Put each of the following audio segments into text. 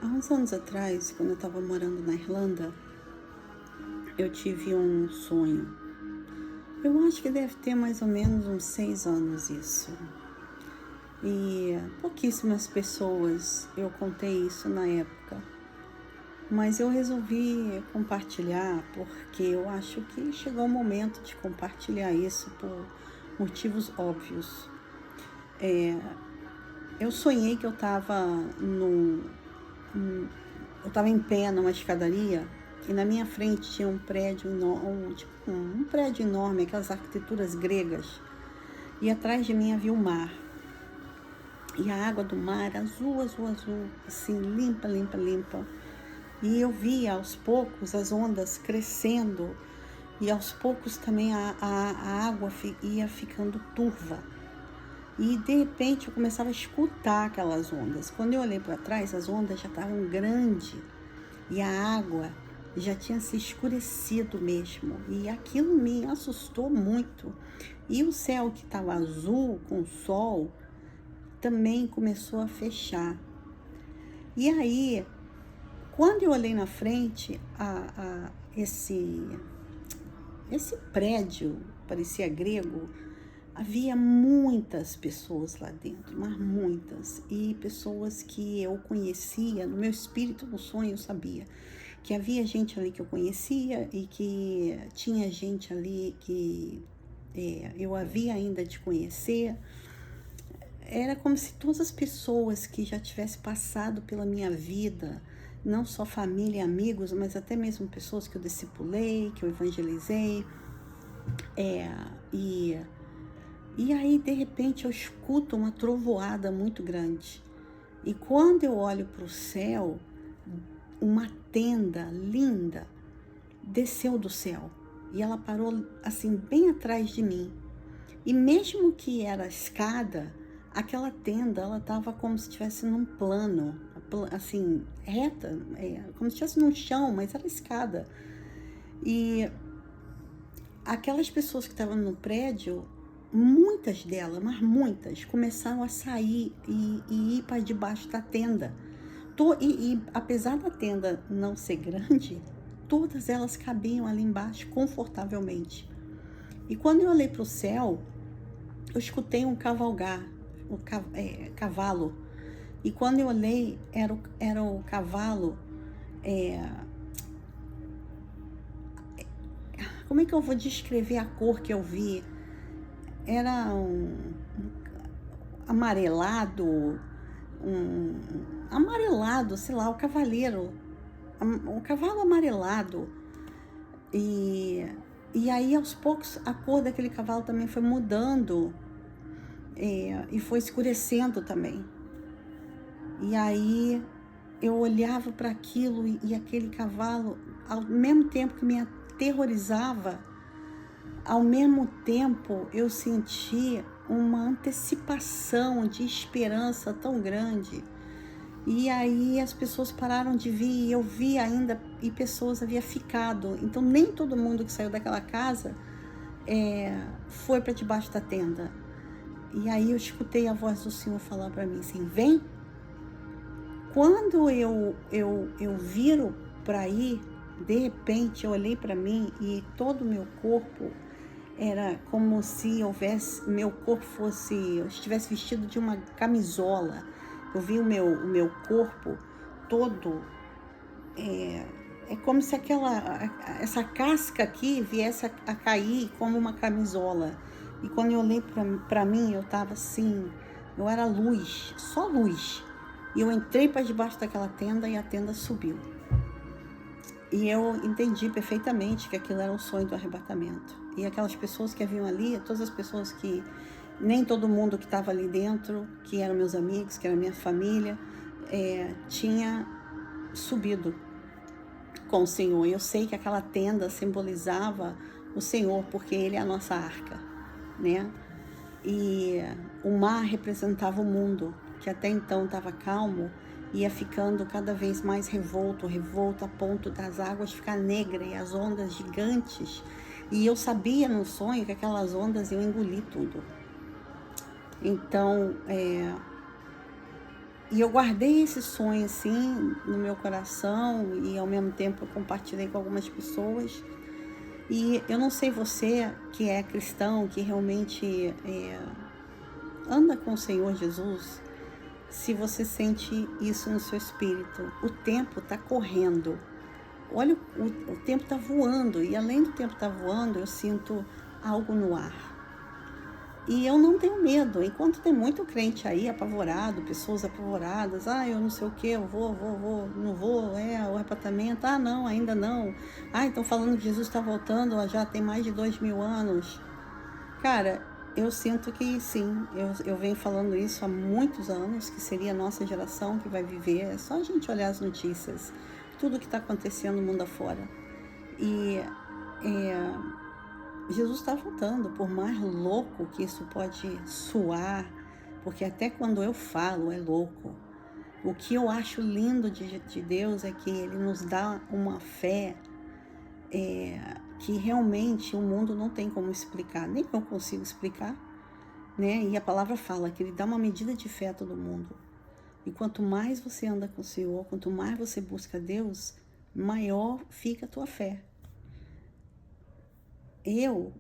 Há uns anos atrás, quando eu estava morando na Irlanda, eu tive um sonho. Eu acho que deve ter mais ou menos uns 6 anos isso. E pouquíssimas pessoas eu contei isso na época. Mas eu resolvi compartilhar porque eu acho que chegou o momento de compartilhar isso por motivos óbvios. Eu sonhei que eu estava em pé numa escadaria e na minha frente tinha um prédio enorme, um prédio enorme, aquelas arquiteturas gregas. E atrás de mim havia o mar. E a água do mar, azul, azul, azul, assim, limpa, limpa, limpa. E eu via aos poucos as ondas crescendo e aos poucos também a água ia ficando turva. E de repente eu começava a escutar aquelas ondas. Quando eu olhei para trás, as ondas já estavam grandes e a água já tinha se escurecido mesmo. E aquilo me assustou muito. E o céu que estava azul com o sol também começou a fechar. E aí, quando eu olhei na frente, esse prédio, parecia grego, havia muitas pessoas lá dentro, mas muitas. E pessoas que eu conhecia, no meu espírito, no sonho, eu sabia que havia gente ali que eu conhecia e que tinha gente ali que eu havia ainda de conhecer. Era como se todas as pessoas que já tivessem passado pela minha vida, não só família e amigos, mas até mesmo pessoas que eu discipulei, que eu evangelizei, e aí, de repente, eu escuto uma trovoada muito grande. E quando eu olho para o céu, uma tenda linda desceu do céu. E ela parou, assim, bem atrás de mim. E mesmo que era escada, aquela tenda, ela estava como se estivesse num plano, assim, reta, como se estivesse no chão, mas era escada. E aquelas pessoas que estavam no prédio, muitas delas, mas muitas, começaram a sair e ir para debaixo da tenda. E apesar da tenda não ser grande, todas elas cabiam ali embaixo confortavelmente. E quando eu olhei para o céu, eu escutei um cavalo. E quando eu olhei, era o cavalo. Como é que eu vou descrever a cor que eu vi? Era um amarelado, sei lá, o cavalo amarelado. E aí, aos poucos, a cor daquele cavalo também foi mudando, e foi escurecendo também. E aí, eu olhava para aquilo e aquele cavalo, ao mesmo tempo que me aterrorizava, ao mesmo tempo eu senti uma antecipação de esperança tão grande. E aí as pessoas pararam de vir, e eu vi ainda, e pessoas haviam ficado. Então nem todo mundo que saiu daquela casa foi para debaixo da tenda. E aí eu escutei a voz do Senhor falar para mim assim: vem. Quando eu viro para ir, de repente eu olhei para mim e todo o meu corpo era como se meu corpo fosse, eu estivesse vestido de uma camisola. Eu vi o meu corpo todo, é como se essa casca aqui viesse a cair como uma camisola. E quando eu olhei para mim, eu estava assim, eu era luz, só luz. E eu entrei para debaixo daquela tenda e a tenda subiu. E eu entendi perfeitamente que aquilo era um sonho do arrebatamento. E aquelas pessoas que haviam ali, todas as pessoas que, nem todo mundo que estava ali dentro, que eram meus amigos, que era minha família, tinha subido com o Senhor. Eu sei que aquela tenda simbolizava o Senhor, porque Ele é a nossa arca, né? E o mar representava o mundo, que até então estava calmo, ia ficando cada vez mais revolto, a ponto das águas ficar negras e as ondas gigantes. E eu sabia no sonho que aquelas ondas iam engolir tudo. Então, E eu guardei esse sonho assim no meu coração e ao mesmo tempo eu compartilhei com algumas pessoas. E eu não sei você que é cristão, que realmente anda com o Senhor Jesus, se você sente isso no seu espírito. O tempo está correndo. Olha, o tempo está voando. E além do tempo estar voando, eu sinto algo no ar. E eu não tenho medo. Enquanto tem muito crente aí apavorado, pessoas apavoradas, eu não sei o que, eu vou, não vou, o arrebatamento, não, ainda não. Estão falando que Jesus está voltando, já tem mais de 2000 anos. Cara, eu sinto que sim, eu venho falando isso há muitos anos, que seria a nossa geração que vai viver. É só a gente olhar as notícias, tudo que está acontecendo no mundo afora. E Jesus está voltando, por mais louco que isso pode soar, porque até quando eu falo é louco. O que eu acho lindo de Deus é que Ele nos dá uma fé que realmente o mundo não tem como explicar, nem eu consigo explicar, né? E a palavra fala que Ele dá uma medida de fé a todo mundo. E quanto mais você anda com o Senhor, quanto mais você busca Deus, maior fica a tua fé. Eu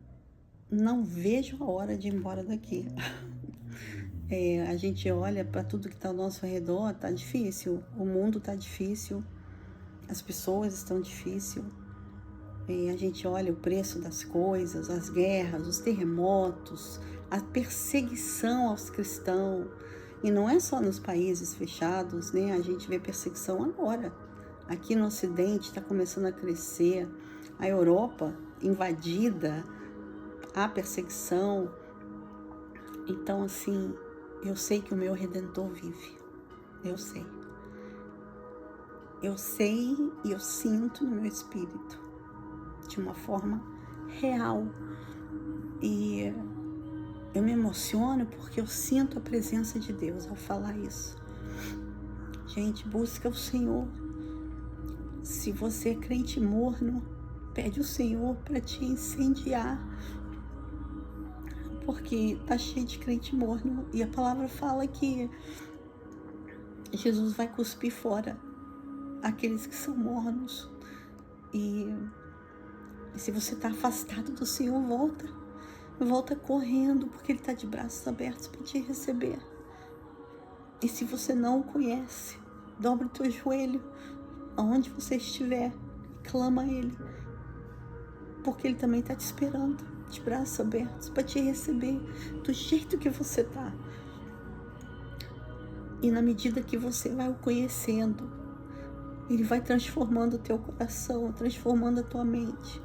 não vejo a hora de ir embora daqui. A gente olha para tudo que está ao nosso redor, tá difícil. O mundo tá difícil, as pessoas estão difíceis. A gente olha o preço das coisas, as guerras, os terremotos, a perseguição aos cristãos. E não é só nos países fechados, né? A gente vê perseguição agora. Aqui no Ocidente está começando a crescer. A Europa invadida, há perseguição. Então, assim, eu sei que o meu Redentor vive. Eu sei. Eu sei e eu sinto no meu espírito, de uma forma real. E eu me emociono porque eu sinto a presença de Deus ao falar isso. Gente, busca o Senhor. Se você é crente morno, pede o Senhor para te incendiar, porque tá cheio de crente morno. E a palavra fala que Jesus vai cuspir fora aqueles que são mornos. E se você está afastado do Senhor, volta correndo, porque Ele está de braços abertos para te receber. E se você não o conhece, dobra o teu joelho, aonde você estiver, clama a Ele, porque Ele também está te esperando, de braços abertos, para te receber do jeito que você está. E na medida que você vai o conhecendo, Ele vai transformando o teu coração, transformando a tua mente.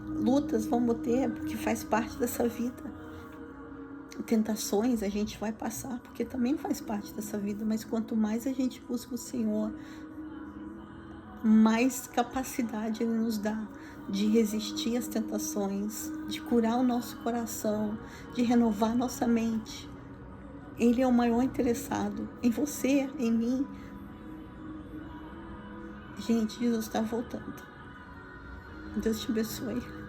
Lutas vamos ter, porque faz parte dessa vida. Tentações a gente vai passar, porque também faz parte dessa vida. Mas quanto mais a gente busca o Senhor, mais capacidade Ele nos dá de resistir às tentações, de curar o nosso coração, de renovar nossa mente. Ele é o maior interessado em você, em mim. Gente, Jesus está voltando. Deus te abençoe.